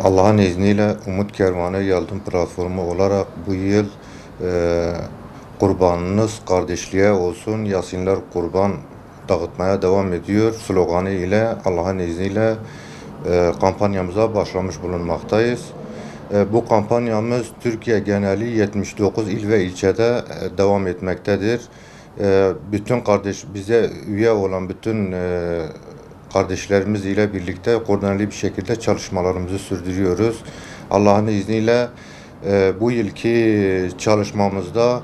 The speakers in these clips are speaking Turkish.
Allah'ın izniyle Umut Kervanı Yardım Platformu olarak bu yıl e, kurbanınız kardeşliğe olsun, Yasinler kurban dağıtmaya devam ediyor sloganı ile Allah'ın izniyle kampanyamıza başlamış bulunmaktayız. Bu kampanyamız Türkiye geneli 79 il ve ilçede devam etmektedir. Bütün bize üye olan bütün kardeşlerimiz ile birlikte koordineli bir şekilde çalışmalarımızı sürdürüyoruz. Allah'ın izniyle bu yılki çalışmamızda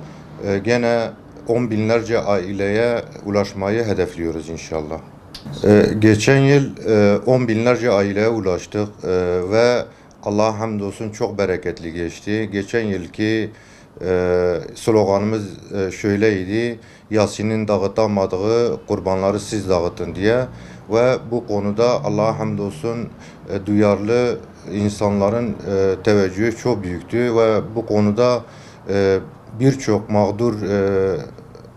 gene 10 binlerce aileye ulaşmayı hedefliyoruz inşallah. Geçen yıl 10 binlerce aileye ulaştık ve Allah'a hamdolsun çok bereketli geçti. Geçen yılki sloganımız şöyleydi: Yasin'in dağıtamadığı kurbanları siz dağıtın diye. Ve bu konuda Allah'a hamdolsun duyarlı insanların teveccühü çok büyüktü ve bu konuda birçok mağdur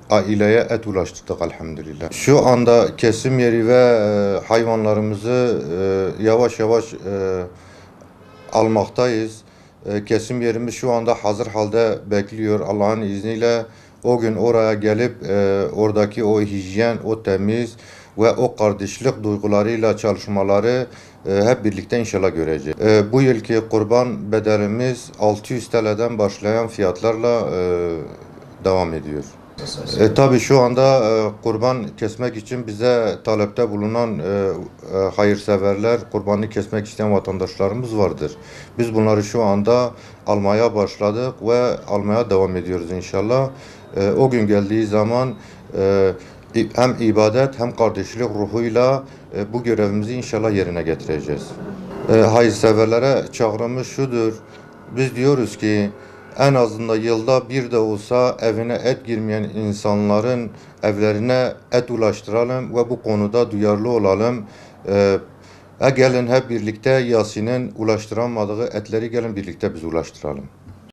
aileye et ulaştırdık elhamdülillah. Şu anda kesim yeri ve hayvanlarımızı yavaş yavaş almaktayız. Kesim yerimiz şu anda hazır halde bekliyor. Allah'ın izniyle o gün oraya gelip oradaki o hijyen, o temiz ve o kardeşlik duygularıyla çalışmaları hep birlikte inşallah göreceğiz. Bu yılki kurban bedelimiz 600 TL'den başlayan fiyatlarla devam ediyor. Tabii şu anda kurban kesmek için bize talepte bulunan hayırseverler, kurbanı kesmek isteyen vatandaşlarımız vardır. Biz bunları şu anda almaya başladık ve almaya devam ediyoruz inşallah. O gün geldiği zaman hem ibadet hem kardeşlik ruhuyla bu görevimizi inşallah yerine getireceğiz. Hayırseverlere çağrımız şudur: biz diyoruz ki en azından yılda bir de olsa evine et girmeyen insanların evlerine et ulaştıralım ve bu konuda duyarlı olalım. Gelin hep birlikte Yasin'in ulaştıramadığı etleri gelin birlikte biz ulaştıralım.